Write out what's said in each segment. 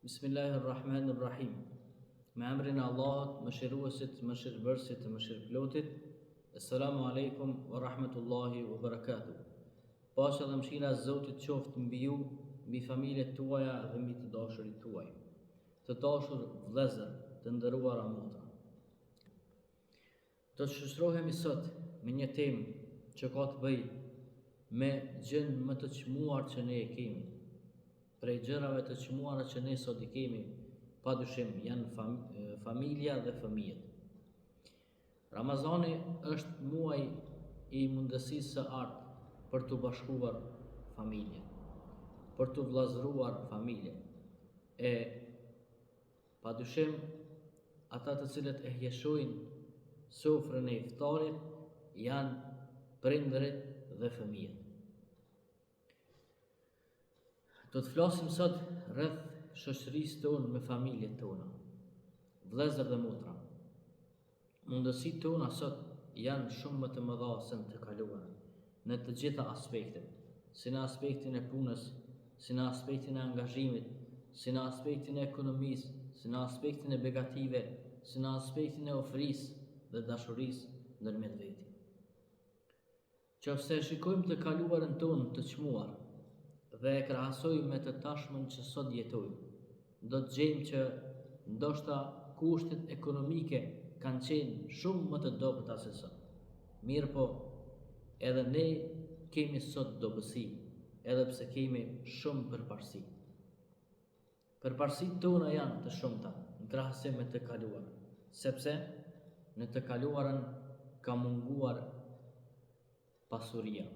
Bismillahirrahmanirrahim. Me emrin e Allahut, mëshiruesit, mëshirëbërësit të mëshirëplotit. Assalamu alaikum wa rahmatullahi wa barakatuh. Paqja dhe mëshira e Zotit qoftë mbi ju, mbi familjet tuaja dhe mbi të dashurit tuaj. Të dashur vëllezër, të nderuara motra. Do të shoqërohemi sot me një temë që ka të bëjë me gjën më të çmuar që ne e kemi. Prej gjërave të çmuara që ne sot i kemi, padyshim janë familja dhe fëmijët. Ramazani është muaj i mundësisë së artë për të bashkuar familje, për të vllazëruar familje. E padyshim ata të cilët e hjeshojnë sofrën e iftarit janë prindërit dhe fëmijët. Do të flasim sot rreth shoqërisë tonë me familjet tona, vëllezër dhe motra. Mundësitë tona sot janë shumë më të mëdha se në të kaluarën, në të gjitha aspektet, si në aspektin e punës, si në aspektin e angazhimit, si në aspektin e ekonomisë, si në aspektin e begative, si në aspektin e ofrisë dhe dashurisë ndërmjet vetit. Nëse shikojmë të kaluarën tonë të çmuar dhe e krahasojmë me të tashmen që sot jetojmë, do të gjejmë që ndoshta kushtet ekonomike kanë qenë shumë më të dobëta se sot. Mirë po, edhe ne kemi sot dobësi, edhe pse kemi shumë përparësi. Përparësitë tona janë të shumta në krahasim me të kaluarën, sepse në të kaluarën ka munguar pasuria,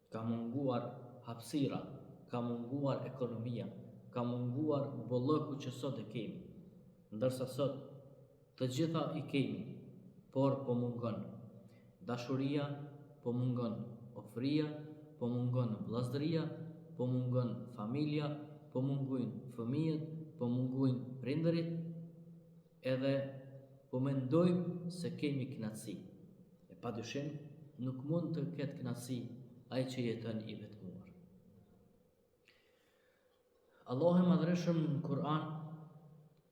ka munguar hapësira, ka munguar ekonomia, ka munguar bollëku që sot e kemi. Ndërsa sot të gjitha i kemi, por po mungon dashuria, po mungon ofria, po mungon vllazëria, po mungon familja, po mungojnë fëmijët, po mungojnë prindërit, edhe po mendojmë se kemi kënaqësi. E padyshim nuk mund të ketë kënaqësi ai që jeton i vetmuar. Allahu i Madhreshëm në Kur'an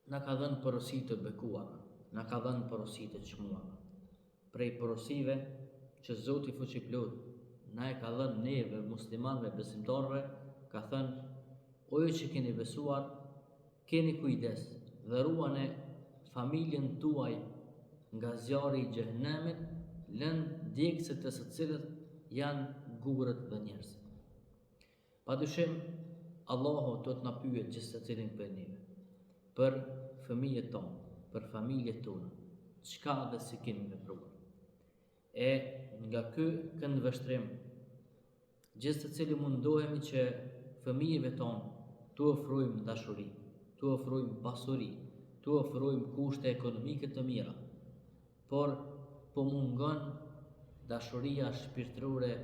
na ka dhënë porosi të bekuara, na ka dhënë porosi të çmuara. Prej porosive që Zoti fuqiplot na e ka dhënë neve muslimanëve besimtarëve, ka thënë: o ju që keni besuar, keni kujdes dhe ruani familjen tuaj nga zjarri i xhehenemit, lënë djegësit e së cilët janë gurët dhe njerëzit. Padyshim, Allahu do të na pyet gjithë secilin prej neve për fëmijët tonë, për familjet tona, çka dhe si kemi vepruar. E nga ky këndvështrim, gjithë secili mundohemi që fëmijëve tonë t'u ofrojmë dashuri, t'u ofrojmë pasuri, t'u ofrojmë kushte ekonomike të mira, por po mungon dashuria shpirtërore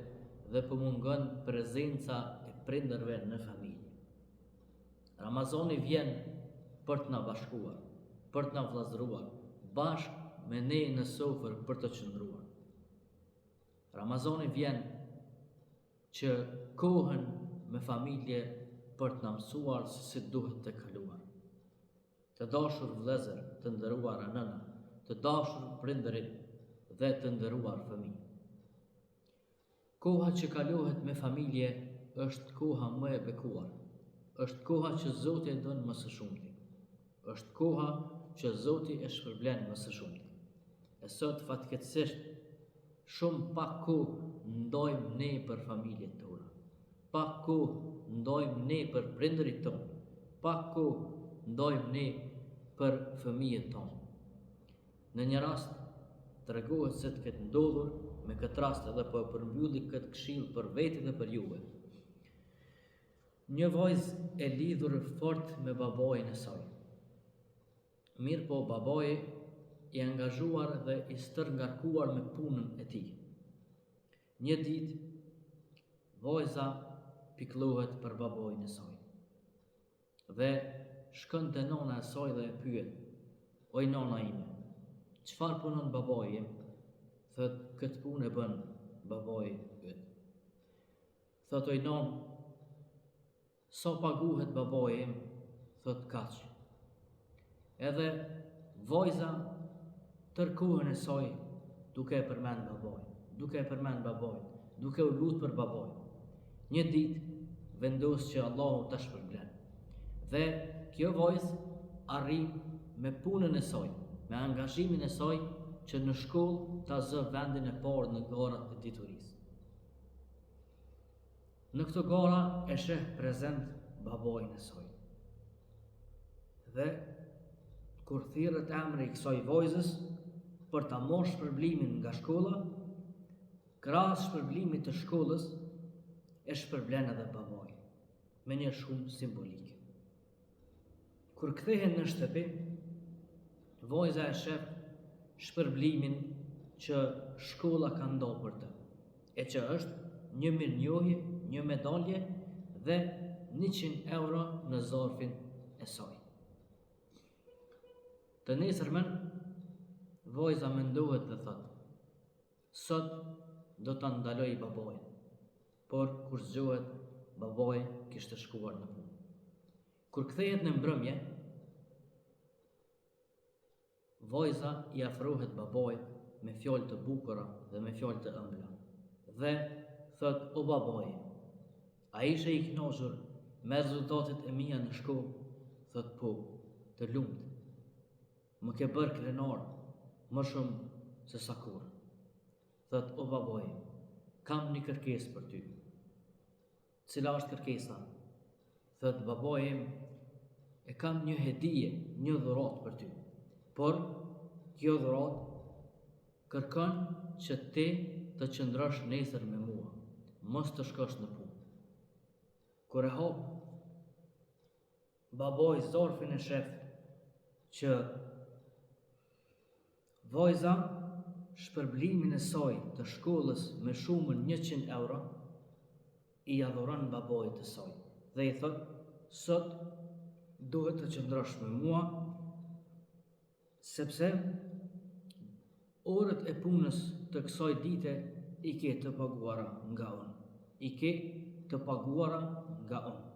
dhe po mungon prezenca e prindërve në familje. Ramazani vjen për të na bashkuar, për të na vllazëruar, bashkë me ne në sofër për të qëndruar. Ramazani vjen që kohën me familje për të na mësuar se si duhet të kaluar. Të dashur vëllezër, të nderuara nëna, të dashur prindërit dhe të nderuar fëmijë. Koha që kalohet me familje është koha më e bekuar, është koha që Zoti e don më së shumti, është koha që Zoti e shpërblen më së shumti. E sot fatkeqësisht shumë pak kohë ndajmë ne për familjet tona, pak kohë ndajmë ne për prindërit tonë, pak kohë ndajmë ne për fëmijët tonë. Në një rast tregohet se të ketë ndodhur, me këtë rast edhe po e përmbylli këtë këshill për veti dhe për juve. Një vajzë e lidhur fort me babain e saj. Mirë po babai i angazhuar dhe i stërngarkuar me punën e tij. Një ditë vajza pikëllohet për babain e saj. Dhe shkon te nona e saj dhe e pyet: "Oj nona ime, çfarë punon babai im?" Thot: "Këtë punë e bën babai yt." Thot: "Oj non, sa paguhet babai im?" thot kaq. Edhe vajza tërkohën e saj duke e përmend babajin, duke u lut për babajin. Një ditë vendos që Allahu ta shpërblen. Dhe kjo vajzë arrin me punën e saj, me angazhimin e saj që në shkollë ta zë vendin e parë në garat e diturisë. Në këto gara e sheh prezent babajin e saj. Dhe kur thirret emri i kësaj vajzës për ta marrë shpërblimin nga shkolla, krahas shpërblimit të shkollës e shpërblen edhe babajin me një shumë simbolike. Kur kthehen në shtëpi, vajza e sheh shpërblimin që shkolla ka ndodhur për të, e që është një mirënjohje, një medalje dhe 100 euro në zarfin e saj. Të nesërmen, vajza mendohet dhe thot: sot do ta ndaloj babajin, por kur zgjohet, babai kishte shkuar në punë. Kur kthehet në mbrëmje, vajza i afrohet babait me fjalë të bukura dhe me fjalë të ëmbla. Dhe thot: o babai, a ishe i kënaqur me rezultatet e mia në shkollë? Thot: po, të lumt. Më ke bërë krenar më shumë se sa kur. Thot: o babai, kam një kërkesë për ty. Cila është kërkesa? Thot: babai im, e kam një hedije, një dhuratë për ty. Por kjo dhuratë kërkon që ti të qëndrosh nesër me mua, mos të shkosh në punë. Kur e hap babai zarfin e shef që vajza shpërblimin e saj të shkollës me shumën 100 euro i adhuron babait të saj dhe i thot: sot duhet të qëndrosh me mua, sepse orët e punës të kësaj dite i ke të paguara nga unë.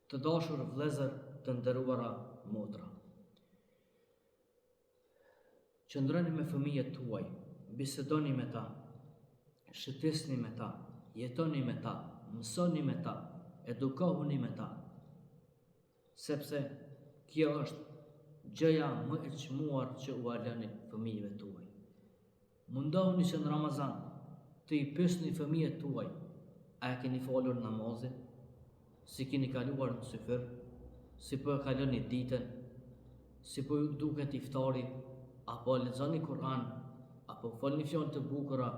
Të dashur vëllezër, të nderuara motra, qëndroni me fëmijët tuaj, bisedoni me ta, shëtisni me ta, jetoni me ta, mësoni me ta, edukohuni me ta, sepse kjo është gjëja më e çmuar që u lëni fëmijëve tuaj. Mundohuni që në Ramazan të i pyesni fëmijët tuaj: a e keni falur namazin? Si keni kaluar në syfër? Si po e kaloni ditën? Si po ju duket iftari? Apo lexoni Kur'an? Apo folni fjalë të bukura?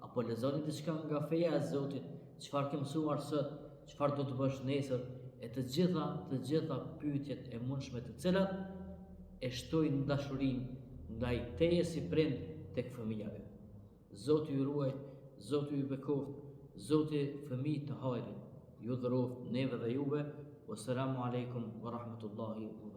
Apo lexoni diçka nga feja e Zotit? Çfarë ke mësuar sot? Çfarë do të bësh nesër? E të gjitha pyetjet e mundshme të cilat e shtojnë dashurinë ndaj teje si prind tek fëmija e. Zoti ju ruaj, Zoti ju bekoft, Zoti fëmijë të hajrit ju dhuroft neve dhe juve. Wassalamu alaikum wa rahmatullahi wa